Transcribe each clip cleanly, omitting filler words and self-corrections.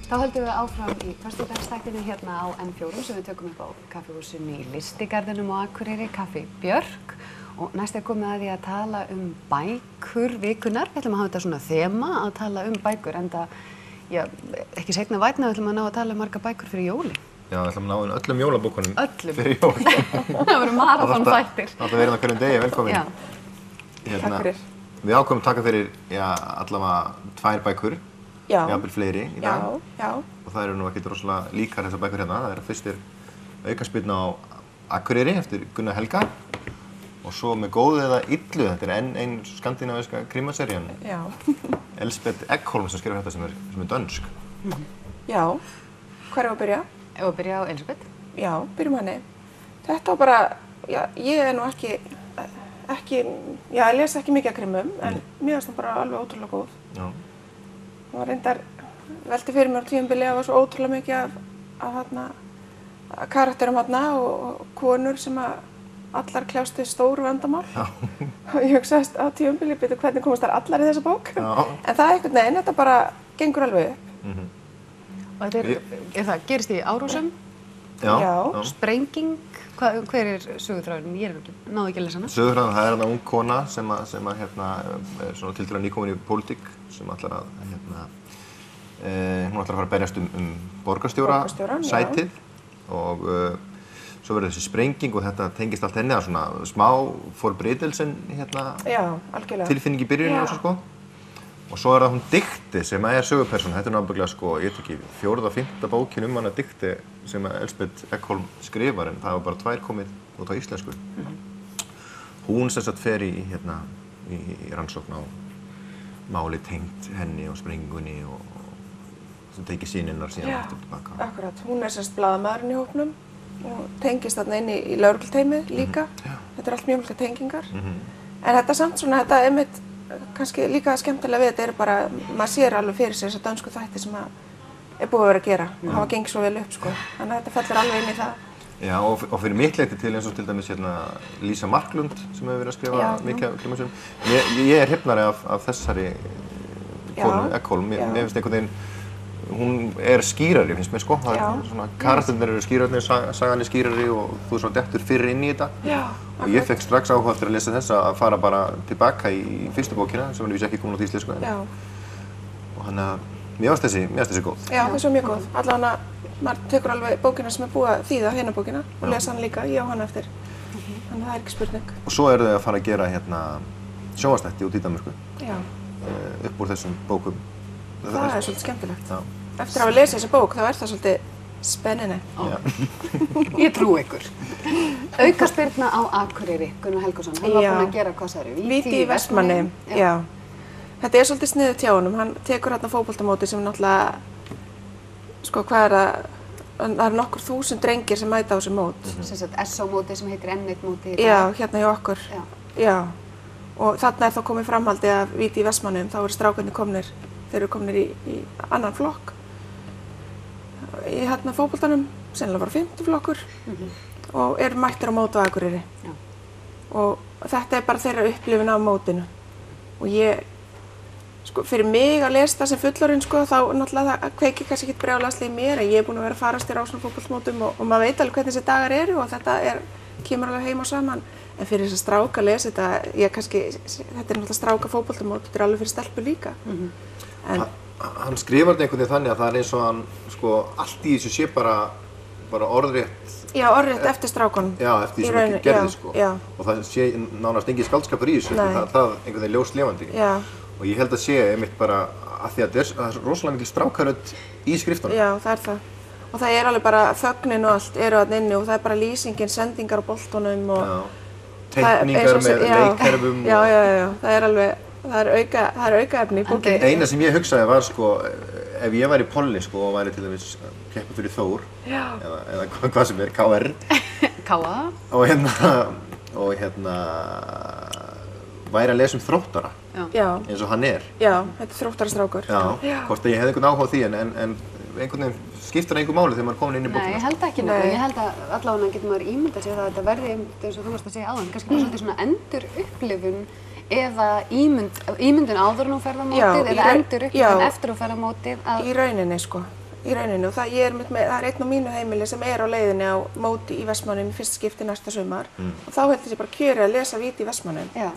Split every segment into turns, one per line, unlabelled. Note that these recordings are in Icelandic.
Þá höldum við áfram í föstudagsþættinu hérna á N4 sem við tökum upp á kaffihúsinu í Lystigarðinum á Akureyri, Kaffi Björk. Og næst komið að því að tala bækur vikunar. Við ætlum að hafa þetta svona þema að tala bækur, enda ekki seinna vænna við ætlum að ná að tala margar bækur fyrir jólin.
Já, við ætlum að ná öllum jólabókunum fyrir
jól. Það verður maraþonþættir.
Það verður hverjum degi, velkomin.
Takk fyrir.
Við ákveðum að taka fyrir allavega 2 bækur. Jafnvel fleiri í dag.
Já.
Og það eru nú ekkert rosalega líkar þessar bækur hérna. Það fyrst aukaspyrna á Akureyri eftir Gunnar Helga. Og svo með góðu eða illu, þetta ein skandinavíska krímaserían.
Já.
Elsbeth Ekholm sem skrifar þetta sem er dönsk.
Já. Hvar að byrja?
Ef að byrja á Elsbeth?
Já, byrjum henni. Þetta var bara, ég nú ekki, ég les ekki mikið af krimum, en mér finnst það bara alveg ótrúlega góð.
Já.
Það var reyndar velti fyrir mér á tímabili að það var svo ótrúlega mikið af karakterum og konur sem allar kljást við stóru vandamál.
Já.
Og ég hugsaðist á tímabili, hvernig komast þær allar í þessa bók?
Já.
En það einhvern veginn, þetta bara gengur alveg upp.
Og þetta gerist í Árósum?
Já.
Sprenging? Hver söguþráðurinn? Ég náðu ekki að lesa hana.
Söguþráðurinn, það er ung kona sem er svona tiltölulega nýkomin í pólitík sem ætlar að hún ætlar að fara að berjast borgarstjóra sætið og svo verður þessi sprenging og þetta tengist allt henni að svona smá forbreytilsen tilfinning í byrjunni og svo sko. Og svo er það hún Dikti sem er sögupersóna. Þetta er náttúrulega ég veit ekki, 4. og 5. bókin hana Dikti sem Elsbeth Ekholm skrifar en það var bara 2 komið út á íslensku. Hún sem sagt fer í rannsókn á máli tengt henni og sprengingunni og sem tekið sýninnar síðan aftur tilbaka.
Akkurat, hún er sem sagt blaðamaðurinn í hópnum og tengist þarna inn í lögregluteymið líka. Þetta er allt mjög mikla tengingar. En þetta samt svona, þetta einmitt kannski líka skemmtilega við þetta er bara, maður sér alveg fyrir sér þessa dönsku þætti sem er búið að vera að gera og hafa gengið svo vel upp sko. Þannig að þetta fellur alveg inn í það.
Já, og fyrir mitt leyti til eins og til dæmis Lísa Marklund sem hefur verið að skrifa mikið af krimmasögum. Ég er hrifnari af þessari konu, Ekholm. Mér finnst einhvern veginn, hún er skýrari finnst mér sko. Karakterarnir eru skýrari, sagan er skýrari og þú er svona dettur fyrir inn í þetta.
Já.
Og ég fekk strax áhuga eftir að lesa þessa að fara bara tilbaka í fyrstu bókina sem er ekki komin út í íslensku. Og þannig að mér fannst þessi góð.
Já, þessi var mjög góð. Allavega maður tekur alveg bókina sem er búið að þýða hérna bókina og lesa hana líka, ég á hana eftir. Þannig að það er ekki spurning.
Og svo eru þau að fara að gera sjónvarpsþætti út í Danmörku.
Já.
Upp úr þessum bókum.
Það er svolítið skemmtilegt. Já. Eftir að hafa lesið þessa bók þá er það svolítið spennandi.
Ég trúi ykkur. Aukaspyrna á Akureyri, Gunnar Helgason. Hann var búinn að gera hvað það eru?
Víti í Vestmannaeyjum. Já. Þetta er svolítið sniðugt hjá honum. Hann tekur hérna fótboltamótið sem náttúrulega, sko hvað það eru nokkur 1000 drengir sem mæta á þessu mót.
Sem sagt SO-mótið sem heitir N1 mótið.
Já, hérna hjá okkur. Já. Og þarna er þá komið framhaldið af Víti í Vestmannaeyjum. Þá eru strákarnir þeir eru komnir í annan flokk. Í hérna fótboltanum, sennilega var 5. flokkur og eru mættir á móti á Akureyri.
Já.
Og þetta er bara þeirra upplifun af mótinu. Og ég, sko, fyrir mig að lesa það sem fullorðin, sko, þá náttúrulega það kveikir kannski ekkert brjálæðislega í mér en ég er búin að vera að farast á svona fótboltamótum og maður veit alveg hvernig þessi dagar eru og þetta kemur alveg heim og saman. En fyrir þess að stráka að lesa þetta, þetta er náttúrulega stráka fótboltamót, þetta er alveg fyrir stelpur líka.
Hann skrifar þetta einhvern veginn þannig að það er eins og hann, sko, allt í þessu sé bara orðrétt.
Já, orðrétt eftir strákunum.
Já, eftir því sem ekki gerði, sko. Já. Og það sé nánast engin skáldskapur í þessu, það einhvern veginn ljóslifandi.
Já.
Og ég held að sé einmitt bara að því að það er rosalega mikil strákarödd í skriftunum.
Já, það er það. Og það er alveg bara þögnin og allt eru þarna inni og það er bara lýsingin, sendingar á boltunum og
teikningar með leikkerfum.
Já, það er alveg. Það er aukaefni í bókinni.
Eina sem ég hugsaði var sko, ef ég væri Polli sko og væri til dæmis keppa fyrir Þór eða hvað sem er, KR.
K.A.
Og væri að lesa Þróttara eins og hann er.
Já, þetta er Þróttarastrákur.
Já, hvort að ég hefði einhvern áhuga á því en einhvern veginn skiptir engu máli þegar maður er komin inn í bókina.
Nei, ég held ekki nefnilega. Ég held að allavega getur maður ímyndað sér að þetta verði, eins og þú varst að segja áðan, kannski bara svolítið svona endurupplifun eða ímyndun áður en þú ferð á mótið eða endurupplifun eftir þú ferð á mótið.
Í rauninni, sko. í rauninu og það er einn á mínu heimili sem á leiðinni á móti í Vestmannaeyjum í fyrsta skipti næsta sumar og þá held ég bara kjörið að lesa víti í Vestmannaeyjum.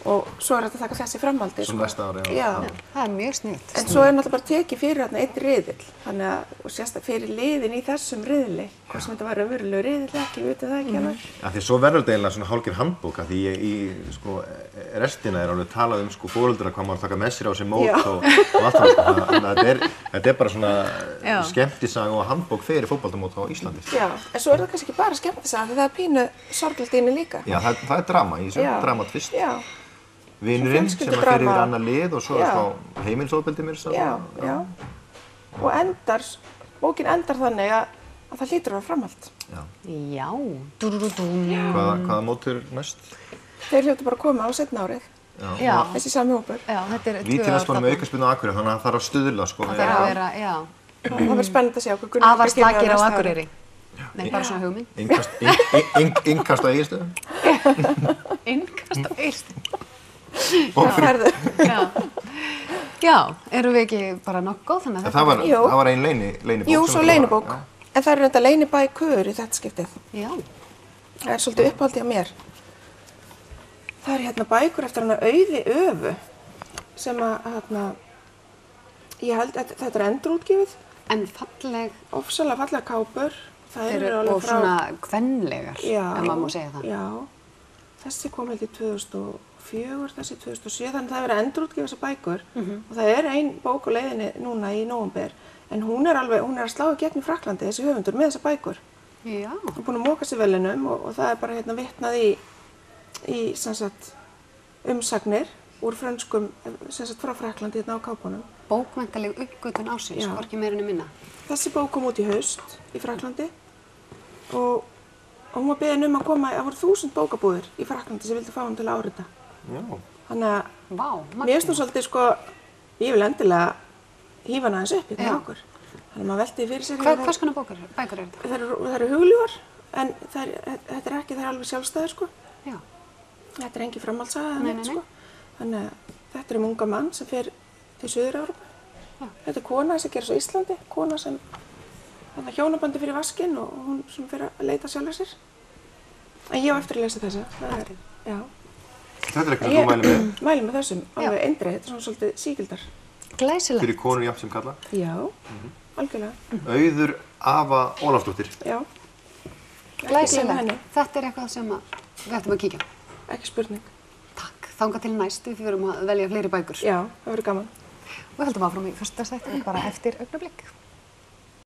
Og svo þetta að taka þessi framhaldi.
Svo næsta ári,
já. Það mjög snilt.
En svo náttúrulega bara tekið fyrir hérna einn riðill, þannig að, og sérstaklega fyrir liðin í þessum riðli, hvort sem þetta var raunverulegur riðill ekki, við veitum það ekki alveg.
Ja, því svo verður þetta eiginlega svona hálfgerð handbók, því í sko, restina alveg talað sko foreldra hvað maður taka með sér á sig mót og allt það, þannig að þetta bara svona skemmtisaga og handbók fyrir fótboltamót á Íslandi.
Já, en svo það kannski ekki bara skemmtisaga, því það pínu sorglegt inni líka.
Já, það drama í þessu, dramatvist. Vinurinn sem að fer yfir annað lið og svo þá heimilisofbeldi mér saman.
Já. Og bókin endar þannig að það hlýtur að vera framhald.
Já.
Hvaða mótur næst?
Þeir hljótu bara að koma á seinna árið.
Já.
Þessi sami hópur.
Já, þetta er 2 ár.
Víti Vestmannaeyjum með aukaspyrnu á Akureyri, þannig að það þarf að stuðla sko.
Það þarf að vera, já.
Það verður spennandi að sjá hvað Gunnar
Afar slakir á Akureyri. Nei, bara svona hugmynd.
Innkast á Egilsstöðum.
Innkast á Egilsstöðum. Já, erum við ekki bara nokkuð góð þannig að
það var ein leynibók?
Jú, svo leynibók, en það eru þetta leynibækur í þetta skiptið. Já. Það er svolítið uppáhaldið á mér. Það er hérna bækur eftir hana Auði Öfu sem að ég held að þetta er endurútgefið.
En falleg?
Ofsalega fallega kápur.
Það eru alveg og svona kvenlegar, ef maður má segja það.
Já, þessi kom held í 2004, þessi 2007, þannig að það er verið að endurútgefa þessar bækur og það er ein bók á leiðinni núna í nóvember en hún er að slá í gegn í Frakklandi, þessi höfundur, með þessar bækur. Já. Hún er búin að móka sér verðlaunum og það er bara hérna vitnað í sem sagt, umsagnir úr frönskum, sem sagt frá Frakklandi hérna á kápunum.
Bókmenntaleg uppgötvun ársins, hvorki meira en minna. Þessi
bók kom út í haust í Frakklandi og hún var beðin að koma, það voru 1000 bókabúðir í Frakklandi sem vildi fá hún til að árita. Já. Þannig að mér finnst nú svolítið sko, ég vil endilega hífa hana aðeins upp hérna okkur. Þannig að maður velti fyrir sér.
Hvers konar bækur er þetta?
Það eru hugljúfar, en þetta er ekki, það er alveg sjálfstæðir sko. Já. Þetta er engin framhaldssaga eða neitt sko. Þannig að þetta er unga mann sem fer til Suður-Evrópu. Þetta er kona sem gerist á Íslandi, kona sem hjónabandi fyrir vaskinn og hún sem fer að leita sjálfur sér. En ég á eftir að lesa þessa. Já.
Þetta er eitthvað þú mælir með?
Mælir með þessum, alveg eindreið, þetta er svona svolítið sígildar.
Glæsilegt.
Fyrir konur jafnt sem kalla?
Já, algjörlega.
Auður Ava Ólafsdóttir.
Já.
Glæsilegt. Þetta er eitthvað sem við ættum að kíkja á.
Ekki spurning.
Takk. Þangað til næst við fyrir að velja fleiri bækur.
Já, það verður gaman.
Og við höldum áfram í föstudagsþættinum bara eftir augnablik.